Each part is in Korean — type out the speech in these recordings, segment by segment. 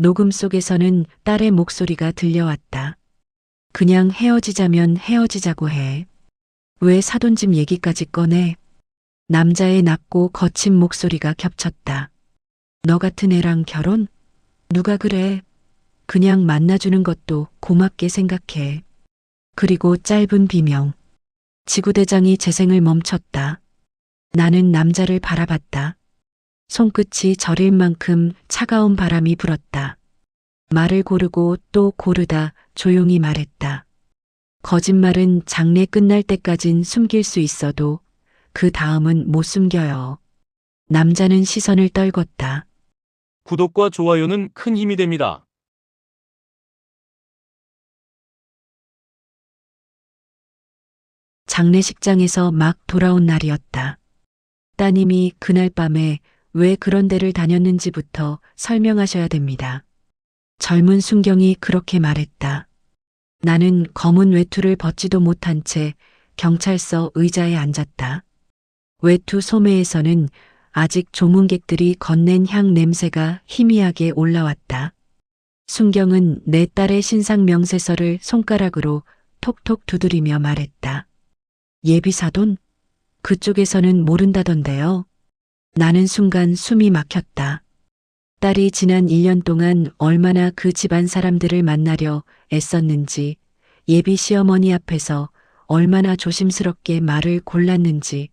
녹음 속에서는 딸의 목소리가 들려왔다. 그냥 헤어지자면 헤어지자고 해. 왜 사돈집 얘기까지 꺼내? 남자의 낮고 거친 목소리가 겹쳤다. 너 같은 애랑 결혼? 누가 그래? 그냥 만나주는 것도 고맙게 생각해. 그리고 짧은 비명. 지구대장이 재생을 멈췄다. 나는 남자를 바라봤다. 손끝이 저릴 만큼 차가운 바람이 불었다. 말을 고르고 또 고르다 조용히 말했다. 거짓말은 장래 끝날 때까진 숨길 수 있어도 그 다음은 못 숨겨요. 남자는 시선을 떨궜다. 구독과 좋아요는 큰 힘이 됩니다. 장례식장에서 막 돌아온 날이었다. 따님이 그날 밤에 왜 그런 데를 다녔는지부터 설명하셔야 됩니다. 젊은 순경이 그렇게 말했다. 나는 검은 외투를 벗지도 못한 채 경찰서 의자에 앉았다. 외투 소매에서는 아직 조문객들이 건넨 향 냄새가 희미하게 올라왔다. 순경은 내 딸의 신상 명세서를 손가락으로 톡톡 두드리며 말했다. 예비사돈? 그쪽에서는 모른다던데요. 나는 순간 숨이 막혔다. 딸이 지난 1년 동안 얼마나 그 집안 사람들을 만나려 애썼는지, 예비 시어머니 앞에서 얼마나 조심스럽게 말을 골랐는지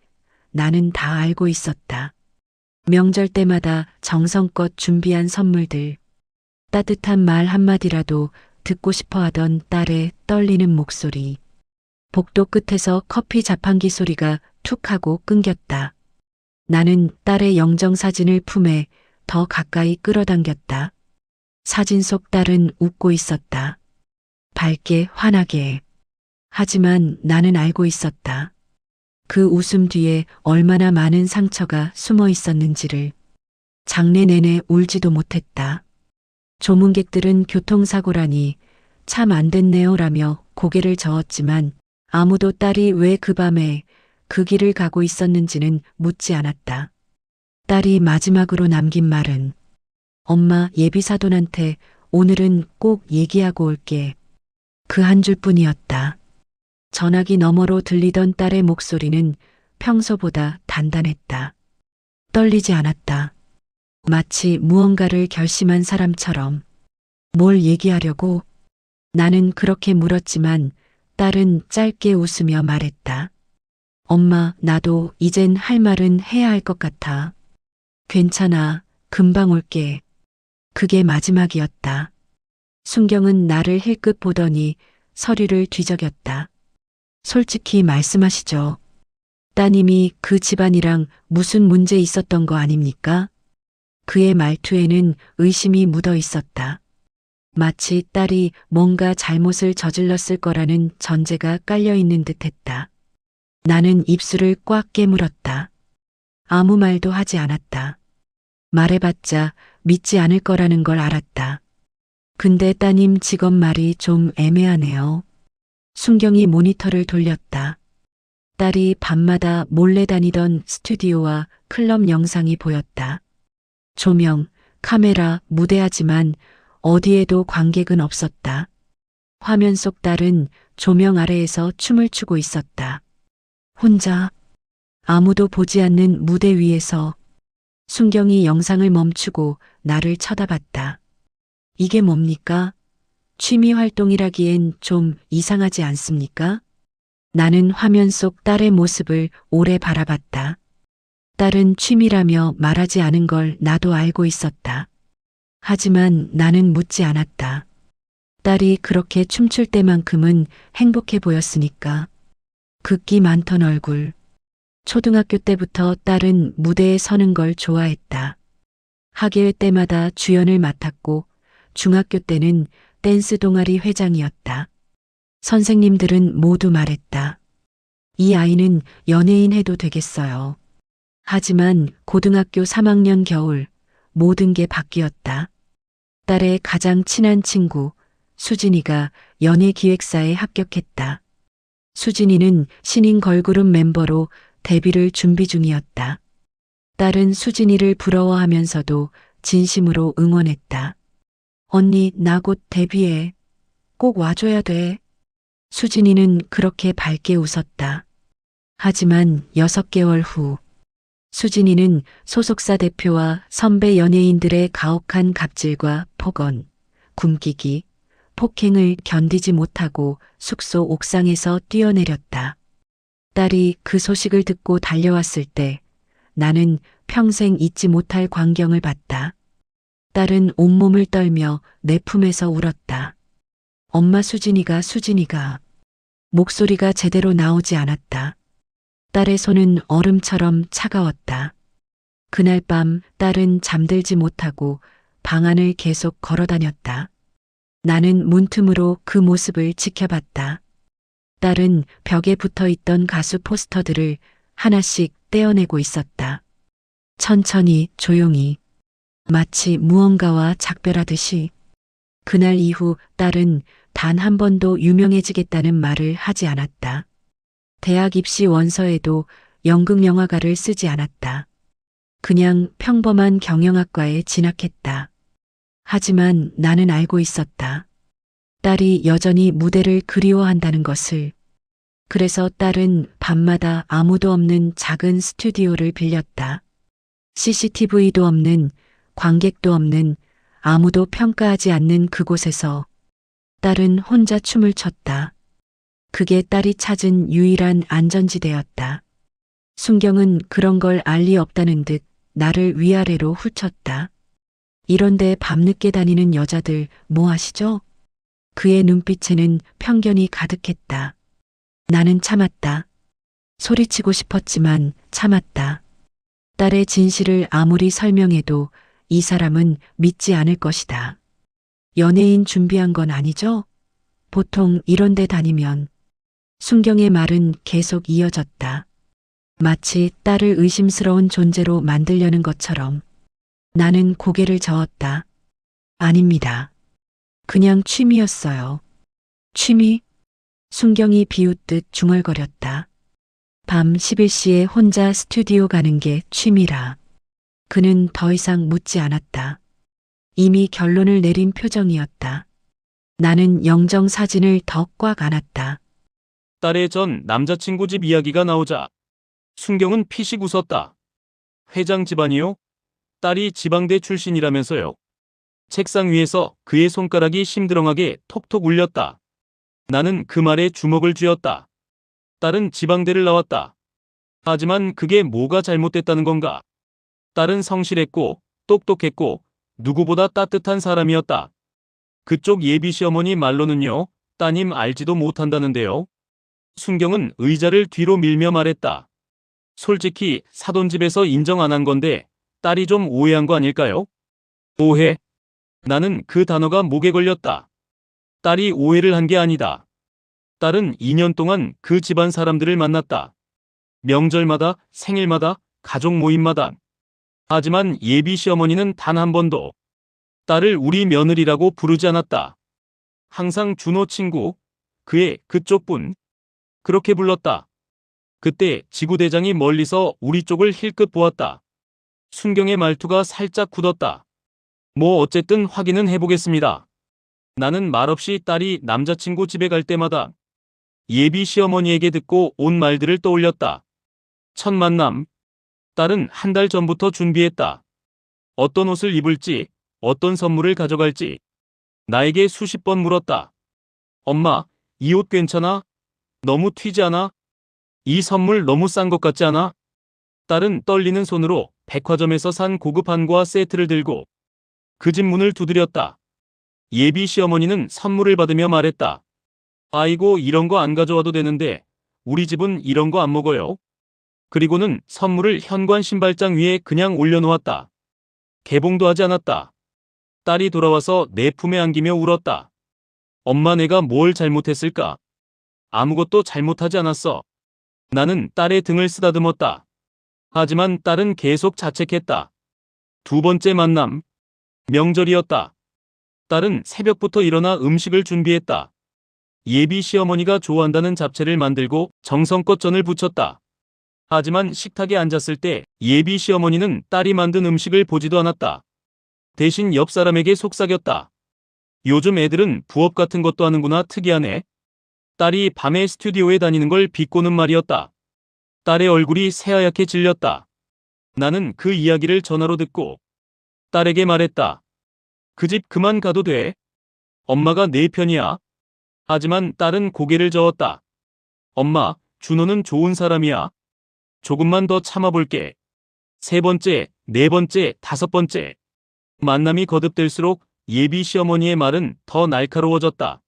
나는 다 알고 있었다. 명절 때마다 정성껏 준비한 선물들, 따뜻한 말 한마디라도 듣고 싶어 하던 딸의 떨리는 목소리, 복도 끝에서 커피 자판기 소리가 툭 하고 끊겼다. 나는 딸의 영정사진을 품에 더 가까이 끌어당겼다. 사진 속 딸은 웃고 있었다. 밝게 환하게. 하지만 나는 알고 있었다. 그 웃음 뒤에 얼마나 많은 상처가 숨어 있었는지를. 장례 내내 울지도 못했다. 조문객들은 교통사고라니 참 안 됐네요라며 고개를 저었지만 아무도 딸이 왜 그 밤에 그 길을 가고 있었는지는 묻지 않았다. 딸이 마지막으로 남긴 말은 엄마 예비사돈한테 오늘은 꼭 얘기하고 올게. 그 한 줄뿐이었다. 전화기 너머로 들리던 딸의 목소리는 평소보다 단단했다. 떨리지 않았다. 마치 무언가를 결심한 사람처럼. 뭘 얘기하려고? 나는 그렇게 물었지만 딸은 짧게 웃으며 말했다. 엄마, 나도 이젠 할 말은 해야 할 것 같아. 괜찮아, 금방 올게. 그게 마지막이었다. 순경은 나를 힐끗 보더니 서류를 뒤적였다. 솔직히 말씀하시죠. 따님이 그 집안이랑 무슨 문제 있었던 거 아닙니까? 그의 말투에는 의심이 묻어 있었다. 마치 딸이 뭔가 잘못을 저질렀을 거라는 전제가 깔려 있는 듯 했다. 나는 입술을 꽉 깨물었다. 아무 말도 하지 않았다. 말해봤자 믿지 않을 거라는 걸 알았다. 근데 따님 직업 말이 좀 애매하네요. 순경이 모니터를 돌렸다. 딸이 밤마다 몰래 다니던 스튜디오와 클럽 영상이 보였다. 조명, 카메라, 무대하지만 어디에도 관객은 없었다. 화면 속 딸은 조명 아래에서 춤을 추고 있었다. 혼자 아무도 보지 않는 무대 위에서. 순경이 영상을 멈추고 나를 쳐다봤다. 이게 뭡니까? 취미 활동이라기엔 좀 이상하지 않습니까? 나는 화면 속 딸의 모습을 오래 바라봤다. 딸은 취미라며 말하지 않은 걸 나도 알고 있었다. 하지만 나는 묻지 않았다. 딸이 그렇게 춤출 때만큼은 행복해 보였으니까. 극기 많던 얼굴. 초등학교 때부터 딸은 무대에 서는 걸 좋아했다. 학예회 때마다 주연을 맡았고 중학교 때는 댄스 동아리 회장이었다. 선생님들은 모두 말했다. 이 아이는 연예인 해도 되겠어요. 하지만 고등학교 3학년 겨울 모든 게 바뀌었다. 딸의 가장 친한 친구 수진이가 연예기획사에 합격했다. 수진이는 신인 걸그룹 멤버로 데뷔를 준비 중이었다. 딸은 수진이를 부러워하면서도 진심으로 응원했다. 언니, 나 곧 데뷔해. 꼭 와줘야 돼. 수진이는 그렇게 밝게 웃었다. 하지만 6개월 후, 수진이는 소속사 대표와 선배 연예인들의 가혹한 갑질과 폭언, 굶기기, 폭행을 견디지 못하고 숙소 옥상에서 뛰어내렸다. 딸이 그 소식을 듣고 달려왔을 때 나는 평생 잊지 못할 광경을 봤다. 딸은 온몸을 떨며 내 품에서 울었다. 엄마, 수진이가 목소리가 제대로 나오지 않았다. 딸의 손은 얼음처럼 차가웠다. 그날 밤 딸은 잠들지 못하고 방 안을 계속 걸어 다녔다. 나는 문틈으로 그 모습을 지켜봤다. 딸은 벽에 붙어 있던 가수 포스터들을 하나씩 떼어내고 있었다. 천천히, 조용히, 마치 무언가와 작별하듯이. 그날 이후 딸은 단 한 번도 유명해지겠다는 말을 하지 않았다. 대학 입시 원서에도 연극 영화가를 쓰지 않았다. 그냥 평범한 경영학과에 진학했다. 하지만 나는 알고 있었다. 딸이 여전히 무대를 그리워한다는 것을. 그래서 딸은 밤마다 아무도 없는 작은 스튜디오를 빌렸다. CCTV도 없는, 관객도 없는, 아무도 평가하지 않는 그곳에서 딸은 혼자 춤을 췄다. 그게 딸이 찾은 유일한 안전지대였다. 순경은 그런 걸 알 리 없다는 듯 나를 위아래로 훑쳤다. 이런데 밤늦게 다니는 여자들 뭐 하시죠? 그의 눈빛에는 편견이 가득했다. 나는 참았다. 소리치고 싶었지만 참았다. 딸의 진실을 아무리 설명해도 이 사람은 믿지 않을 것이다. 연예인 준비한 건 아니죠? 보통 이런 데 다니면. 순경의 말은 계속 이어졌다. 마치 딸을 의심스러운 존재로 만들려는 것처럼. 나는 고개를 저었다. 아닙니다. 그냥 취미였어요. 취미? 순경이 비웃듯 중얼거렸다. 밤 11시에 혼자 스튜디오 가는 게 취미라. 그는 더 이상 묻지 않았다. 이미 결론을 내린 표정이었다. 나는 영정 사진을 더 꽉 안았다. 딸의 전 남자친구 집 이야기가 나오자 순경은 피식 웃었다. 회장 집안이요? 딸이 지방대 출신이라면서요. 책상 위에서 그의 손가락이 심드렁하게 톡톡 울렸다. 나는 그 말에 주먹을 쥐었다. 딸은 지방대를 나왔다. 하지만 그게 뭐가 잘못됐다는 건가? 딸은 성실했고 똑똑했고 누구보다 따뜻한 사람이었다. 그쪽 예비 시어머니 말로는요, 따님 알지도 못한다는데요. 순경은 의자를 뒤로 밀며 말했다. 솔직히 사돈집에서 인정 안 한 건데 딸이 좀 오해한 거 아닐까요? 오해? 나는 그 단어가 목에 걸렸다. 딸이 오해를 한 게 아니다. 딸은 2년 동안 그 집안 사람들을 만났다. 명절마다, 생일마다, 가족 모임마다. 하지만 예비 시어머니는 단 한 번도 딸을 우리 며느리라고 부르지 않았다. 항상 준호 친구, 그의 그쪽분, 그렇게 불렀다. 그때 지구대장이 멀리서 우리 쪽을 힐끗 보았다. 순경의 말투가 살짝 굳었다. 뭐 어쨌든 확인은 해보겠습니다. 나는 말없이 딸이 남자친구 집에 갈 때마다 예비 시어머니에게 듣고 온 말들을 떠올렸다. 첫 만남. 딸은 한 달 전부터 준비했다. 어떤 옷을 입을지, 어떤 선물을 가져갈지. 나에게 수십 번 물었다. 엄마, 이 옷 괜찮아? 너무 튀지 않아? 이 선물 너무 싼 것 같지 않아? 딸은 떨리는 손으로 백화점에서 산 고급 한과 세트를 들고 그 집 문을 두드렸다. 예비 시어머니는 선물을 받으며 말했다. 아이고, 이런 거 안 가져와도 되는데 우리 집은 이런 거 안 먹어요. 그리고는 선물을 현관 신발장 위에 그냥 올려놓았다. 개봉도 하지 않았다. 딸이 돌아와서 내 품에 안기며 울었다. 엄마, 내가 뭘 잘못했을까? 아무것도 잘못하지 않았어. 나는 딸의 등을 쓰다듬었다. 하지만 딸은 계속 자책했다. 두 번째 만남. 명절이었다. 딸은 새벽부터 일어나 음식을 준비했다. 예비 시어머니가 좋아한다는 잡채를 만들고 정성껏 전을 부쳤다. 하지만 식탁에 앉았을 때 예비 시어머니는 딸이 만든 음식을 보지도 않았다. 대신 옆 사람에게 속삭였다. 요즘 애들은 부업 같은 것도 하는구나. 특이하네. 딸이 밤에 스튜디오에 다니는 걸 비꼬는 말이었다. 딸의 얼굴이 새하얗게 질렸다. 나는 그 이야기를 전화로 듣고 딸에게 말했다. 그 집 그만 가도 돼. 엄마가 내 편이야. 하지만 딸은 고개를 저었다. 엄마, 준호는 좋은 사람이야. 조금만 더 참아볼게. 세 번째, 네 번째, 다섯 번째. 만남이 거듭될수록 예비 시어머니의 말은 더 날카로워졌다.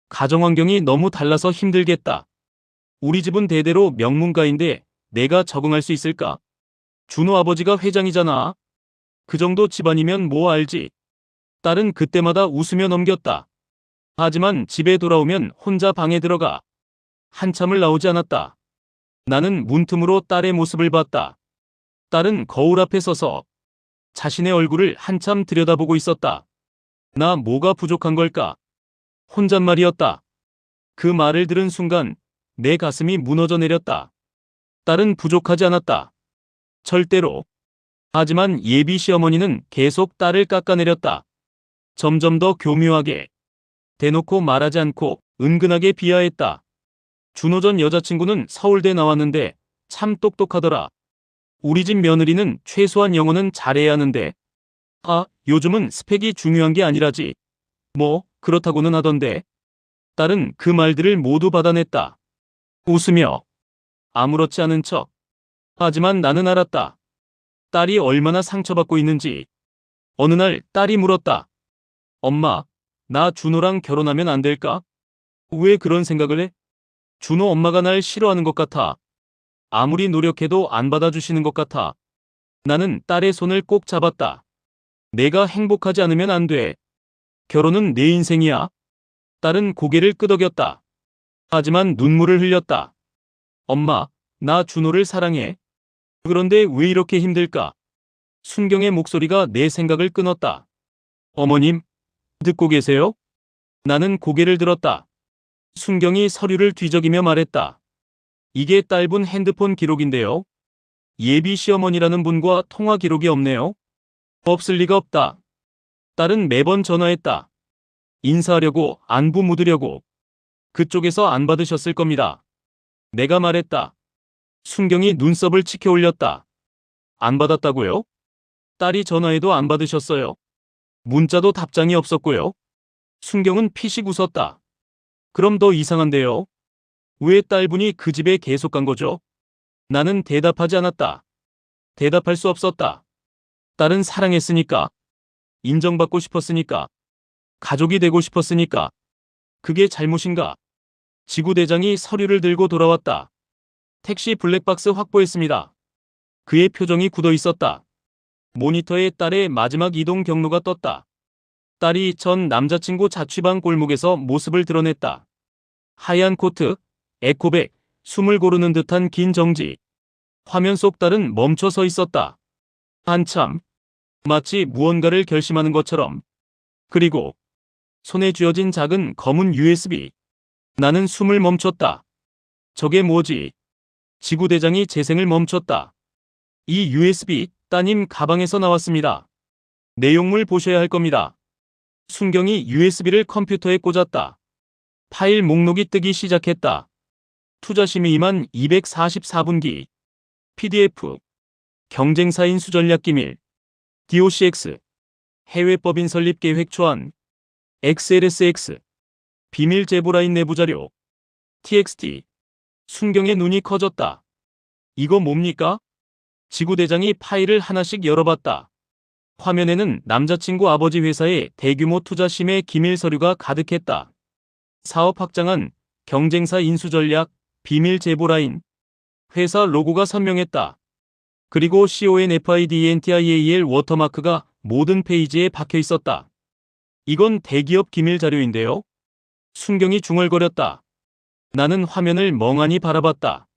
가정환경이 너무 달라서 힘들겠다. 우리 집은 대대로 명문가인데 내가 적응할 수 있을까? 준호 아버지가 회장이잖아. 그 정도 집안이면 뭐 알지. 딸은 그때마다 웃으며 넘겼다. 하지만 집에 돌아오면 혼자 방에 들어가. 한참을 나오지 않았다. 나는 문틈으로 딸의 모습을 봤다. 딸은 거울 앞에 서서 자신의 얼굴을 한참 들여다보고 있었다. 나 뭐가 부족한 걸까? 혼잣말이었다. 그 말을 들은 순간 내 가슴이 무너져 내렸다. 딸은 부족하지 않았다. 절대로. 하지만 예비 시어머니는 계속 딸을 깎아내렸다. 점점 더 교묘하게. 대놓고 말하지 않고 은근하게 비하했다. 준호 전 여자친구는 서울대 나왔는데 참 똑똑하더라. 우리 집 며느리는 최소한 영어는 잘해야 하는데. 아, 요즘은 스펙이 중요한 게 아니라지. 뭐, 그렇다고는 하던데. 딸은 그 말들을 모두 받아냈다. 웃으며. 아무렇지 않은 척. 하지만 나는 알았다. 딸이 얼마나 상처받고 있는지. 어느 날 딸이 물었다. 엄마, 나 준호랑 결혼하면 안 될까? 왜 그런 생각을 해? 준호 엄마가 날 싫어하는 것 같아. 아무리 노력해도 안 받아주시는 것 같아. 나는 딸의 손을 꼭 잡았다. 내가 행복하지 않으면 안 돼. 결혼은 내 인생이야. 딸은 고개를 끄덕였다. 하지만 눈물을 흘렸다. 엄마, 나 준호를 사랑해. 그런데 왜 이렇게 힘들까? 순경의 목소리가 내 생각을 끊었다. 어머님, 듣고 계세요? 나는 고개를 들었다. 순경이 서류를 뒤적이며 말했다. 이게 딸분 핸드폰 기록인데요. 예비 시어머니라는 분과 통화 기록이 없네요. 없을 리가 없다. 딸은 매번 전화했다. 인사하려고, 안부 묻으려고. 그쪽에서 안 받으셨을 겁니다. 내가 말했다. 순경이 눈썹을 치켜 올렸다. 안 받았다고요? 딸이 전화해도 안 받으셨어요. 문자도 답장이 없었고요. 순경은 피식 웃었다. 그럼 더 이상한데요. 왜 딸분이 그 집에 계속 간 거죠? 나는 대답하지 않았다. 대답할 수 없었다. 딸은 사랑했으니까. 인정받고 싶었으니까. 가족이 되고 싶었으니까. 그게 잘못인가? 지구대장이 서류를 들고 돌아왔다. 택시 블랙박스 확보했습니다. 그의 표정이 굳어 있었다. 모니터에 딸의 마지막 이동 경로가 떴다. 딸이 전 남자친구 자취방 골목에서 모습을 드러냈다. 하얀 코트, 에코백, 숨을 고르는 듯한 긴 정지. 화면 속 딸은 멈춰 서 있었다. 한참. 마치 무언가를 결심하는 것처럼. 그리고 손에 쥐어진 작은 검은 USB. 나는 숨을 멈췄다. 저게 뭐지? 지구대장이 재생을 멈췄다. 이 USB, 따님 가방에서 나왔습니다. 내용물 보셔야 할 겁니다. 순경이 USB를 컴퓨터에 꽂았다. 파일 목록이 뜨기 시작했다. 투자심의 244분기. PDF. 경쟁사 인수 전략 기밀. DOCX. 해외법인 설립 계획 초안. XLSX. 비밀 제보라인 내부 자료. TXT. 순경의 눈이 커졌다. 이거 뭡니까? 지구대장이 파일을 하나씩 열어봤다. 화면에는 남자친구 아버지 회사의 대규모 투자 심의 기밀 서류가 가득했다. 사업 확장안, 경쟁사 인수 전략, 비밀 제보 라인. 회사 로고가 선명했다. 그리고 CONFIDENTIAL 워터마크가 모든 페이지에 박혀 있었다. 이건 대기업 기밀 자료인데요. 순경이 중얼거렸다. 나는 화면을 멍하니 바라봤다.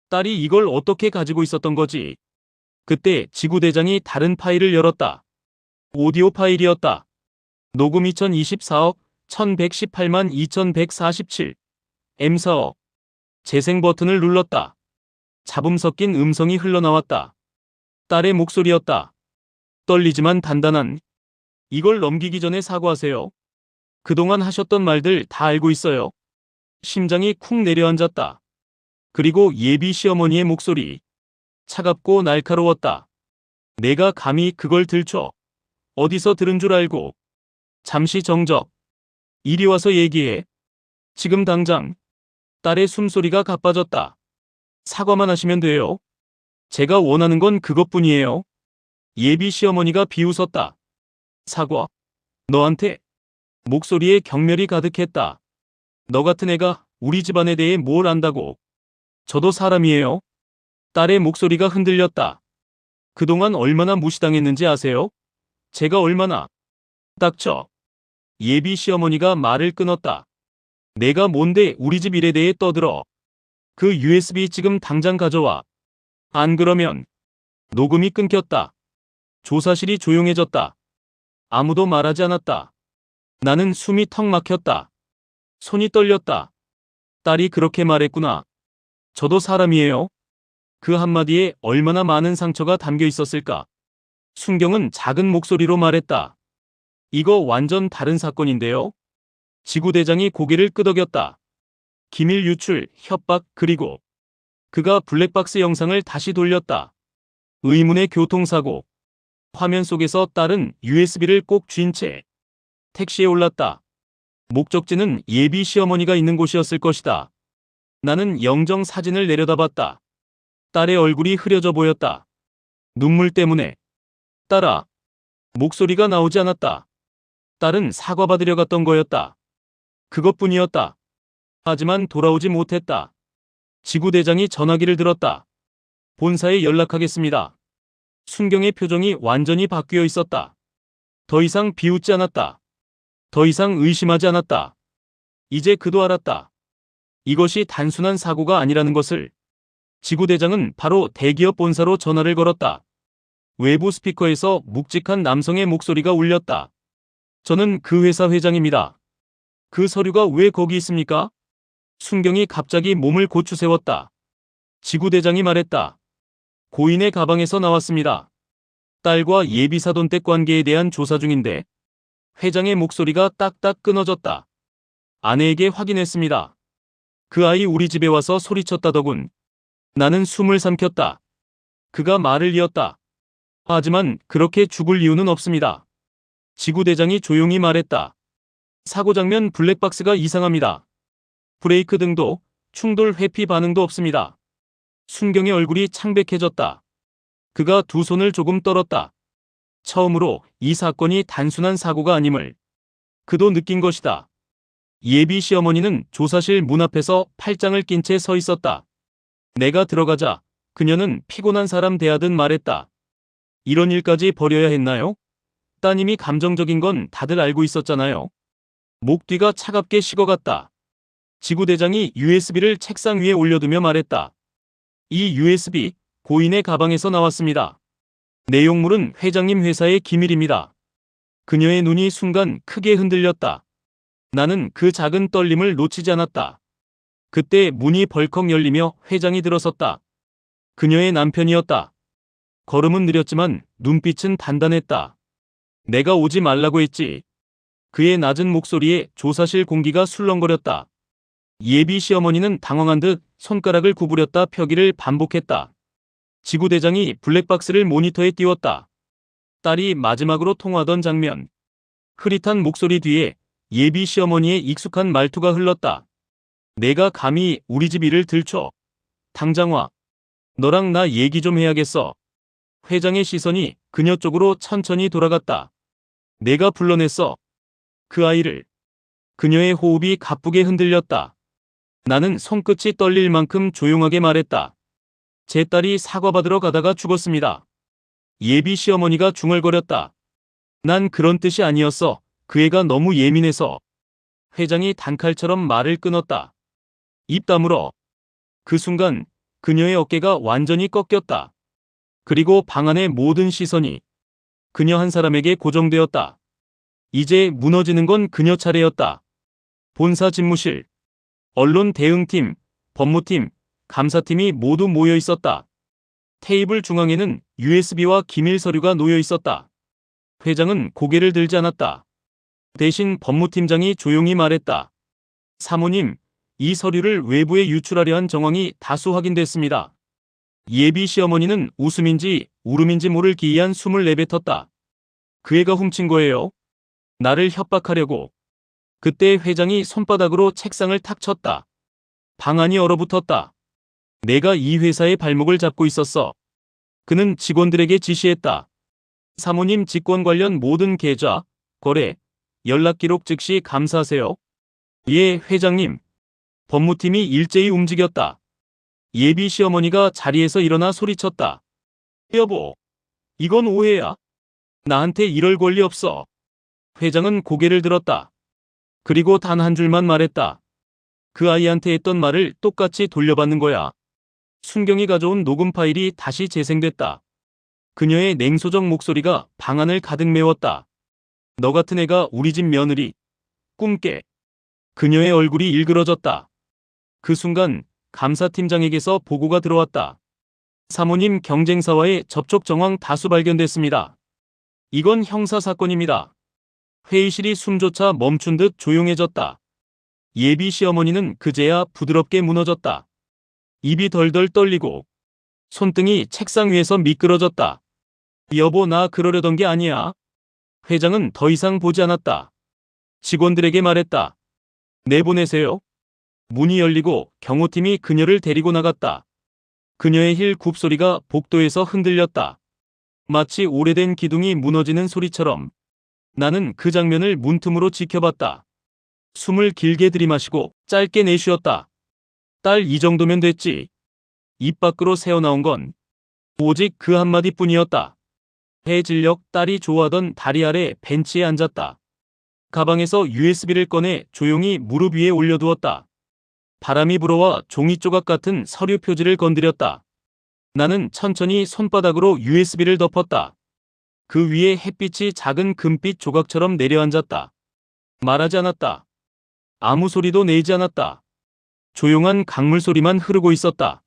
딸이 이걸 어떻게 가지고 있었던 거지? 그때 지구대장이 다른 파일을 열었다. 오디오 파일이었다. 녹음 2024억 1118만 2147. M4억. 재생 버튼을 눌렀다. 잡음 섞인 음성이 흘러나왔다. 딸의 목소리였다. 떨리지만 단단한. 이걸 넘기기 전에 사과하세요. 그동안 하셨던 말들 다 알고 있어요. 심장이 쿵 내려앉았다. 그리고 예비 시어머니의 목소리. 차갑고 날카로웠다. 내가 감히 그걸 들춰. 어디서 들은 줄 알고. 잠시 정적. 이리 와서 얘기해. 지금 당장. 딸의 숨소리가 가빠졌다. 사과만 하시면 돼요. 제가 원하는 건 그것뿐이에요. 예비 시어머니가 비웃었다. 사과? 너한테? 목소리에 경멸이 가득했다. 너 같은 애가 우리 집안에 대해 뭘 안다고. 저도 사람이에요. 딸의 목소리가 흔들렸다. 그동안 얼마나 무시당했는지 아세요? 제가 얼마나. 닥쳐. 예비 시어머니가 말을 끊었다. 내가 뭔데 우리 집 일에 대해 떠들어. 그 USB 지금 당장 가져와. 안 그러면. 녹음이 끊겼다. 조사실이 조용해졌다. 아무도 말하지 않았다. 나는 숨이 턱 막혔다. 손이 떨렸다. 딸이 그렇게 말했구나. 저도 사람이에요. 그 한마디에 얼마나 많은 상처가 담겨 있었을까. 순경은 작은 목소리로 말했다. 이거 완전 다른 사건인데요. 지구대장이 고개를 끄덕였다. 기밀 유출, 협박, 그리고 그가 블랙박스 영상을 다시 돌렸다. 의문의 교통사고. 화면 속에서 딸은 USB를 꼭 쥔 채 택시에 올랐다. 목적지는 예비 시어머니가 있는 곳이었을 것이다. 나는 영정 사진을 내려다봤다. 딸의 얼굴이 흐려져 보였다. 눈물 때문에. 딸아. 목소리가 나오지 않았다. 딸은 사과받으려 갔던 거였다. 그것뿐이었다. 하지만 돌아오지 못했다. 지구대장이 전화기를 들었다. 본사에 연락하겠습니다. 순경의 표정이 완전히 바뀌어 있었다. 더 이상 비웃지 않았다. 더 이상 의심하지 않았다. 이제 그도 알았다. 이것이 단순한 사고가 아니라는 것을. 지구대장은 바로 대기업 본사로 전화를 걸었다. 외부 스피커에서 묵직한 남성의 목소리가 울렸다. 저는 그 회사 회장입니다. 그 서류가 왜 거기 있습니까? 순경이 갑자기 몸을 고추 세웠다. 지구대장이 말했다. 고인의 가방에서 나왔습니다. 딸과 예비사돈댁 관계에 대한 조사 중인데. 회장의 목소리가 딱딱 끊어졌다. 아내에게 확인했습니다. 그 아이 우리 집에 와서 소리쳤다더군. 나는 숨을 삼켰다. 그가 말을 이었다. 하지만 그렇게 죽을 이유는 없습니다. 지구대장이 조용히 말했다. 사고 장면 블랙박스가 이상합니다. 브레이크 등도, 충돌 회피 반응도 없습니다. 순경의 얼굴이 창백해졌다. 그가 두 손을 조금 떨었다. 처음으로 이 사건이 단순한 사고가 아님을 그도 느낀 것이다. 예비 시어머니는 조사실 문 앞에서 팔짱을 낀 채 서 있었다. 내가 들어가자 그녀는 피곤한 사람 대하듯 말했다. 이런 일까지 벌여야 했나요? 따님이 감정적인 건 다들 알고 있었잖아요. 목 뒤가 차갑게 식어갔다. 지구대장이 USB를 책상 위에 올려두며 말했다. 이 USB, 고인의 가방에서 나왔습니다. 내용물은 회장님 회사의 기밀입니다. 그녀의 눈이 순간 크게 흔들렸다. 나는 그 작은 떨림을 놓치지 않았다. 그때 문이 벌컥 열리며 회장이 들어섰다. 그녀의 남편이었다. 걸음은 느렸지만 눈빛은 단단했다. 내가 오지 말라고 했지. 그의 낮은 목소리에 조사실 공기가 술렁거렸다. 예비 시어머니는 당황한 듯 손가락을 구부렸다 펴기를 반복했다. 지구대장이 블랙박스를 모니터에 띄웠다. 딸이 마지막으로 통화하던 장면. 흐릿한 목소리 뒤에 예비 시어머니의 익숙한 말투가 흘렀다. 내가 감히 우리 집 일을 들춰. 당장 와. 너랑 나 얘기 좀 해야겠어. 회장의 시선이 그녀 쪽으로 천천히 돌아갔다. 내가 불러냈어. 그 아이를. 그녀의 호흡이 가쁘게 흔들렸다. 나는 손끝이 떨릴 만큼 조용하게 말했다. 제 딸이 사과받으러 가다가 죽었습니다. 예비 시어머니가 중얼거렸다. 난 그런 뜻이 아니었어. 그 애가 너무 예민해서. 회장이 단칼처럼 말을 끊었다. 입 다물어. 그 순간 그녀의 어깨가 완전히 꺾였다. 그리고 방 안의 모든 시선이 그녀 한 사람에게 고정되었다. 이제 무너지는 건 그녀 차례였다. 본사 집무실, 언론 대응팀, 법무팀, 감사팀이 모두 모여 있었다. 테이블 중앙에는 USB와 기밀 서류가 놓여 있었다. 회장은 고개를 들지 않았다. 대신 법무팀장이 조용히 말했다. 사모님, 이 서류를 외부에 유출하려 한 정황이 다수 확인됐습니다. 예비 시어머니는 웃음인지 울음인지 모를 기이한 숨을 내뱉었다. 그 애가 훔친 거예요. 나를 협박하려고. 그때 회장이 손바닥으로 책상을 탁 쳤다. 방안이 얼어붙었다. 내가 이 회사의 발목을 잡고 있었어. 그는 직원들에게 지시했다. 사모님 직권 관련 모든 계좌, 거래, 연락 기록 즉시 감사하세요. 예, 회장님. 법무팀이 일제히 움직였다. 예비 시어머니가 자리에서 일어나 소리쳤다. 여보, 이건 오해야. 나한테 이럴 권리 없어. 회장은 고개를 들었다. 그리고 단 한 줄만 말했다. 그 아이한테 했던 말을 똑같이 돌려받는 거야. 순경이 가져온 녹음 파일이 다시 재생됐다. 그녀의 냉소적 목소리가 방안을 가득 메웠다. 너 같은 애가 우리 집 며느리. 꿈깨. 그녀의 얼굴이 일그러졌다. 그 순간 감사팀장에게서 보고가 들어왔다. 사모님 경쟁사와의 접촉 정황 다수 발견됐습니다. 이건 형사사건입니다. 회의실이 숨조차 멈춘 듯 조용해졌다. 예비 시어머니는 그제야 부드럽게 무너졌다. 입이 덜덜 떨리고 손등이 책상 위에서 미끄러졌다. 여보, 나 그러려던 게 아니야. 회장은 더 이상 보지 않았다. 직원들에게 말했다. 내보내세요. 문이 열리고 경호팀이 그녀를 데리고 나갔다. 그녀의 힐 굽소리가 복도에서 흔들렸다. 마치 오래된 기둥이 무너지는 소리처럼. 나는 그 장면을 문틈으로 지켜봤다. 숨을 길게 들이마시고 짧게 내쉬었다. 딸, 이 정도면 됐지. 입 밖으로 새어나온 건 오직 그 한마디뿐이었다. 해질녘 딸이 좋아하던 다리 아래 벤치에 앉았다. 가방에서 USB를 꺼내 조용히 무릎 위에 올려두었다. 바람이 불어와 종이 조각 같은 서류 표지를 건드렸다. 나는 천천히 손바닥으로 USB를 덮었다. 그 위에 햇빛이 작은 금빛 조각처럼 내려앉았다. 말하지 않았다. 아무 소리도 내지 않았다. 조용한 강물 소리만 흐르고 있었다.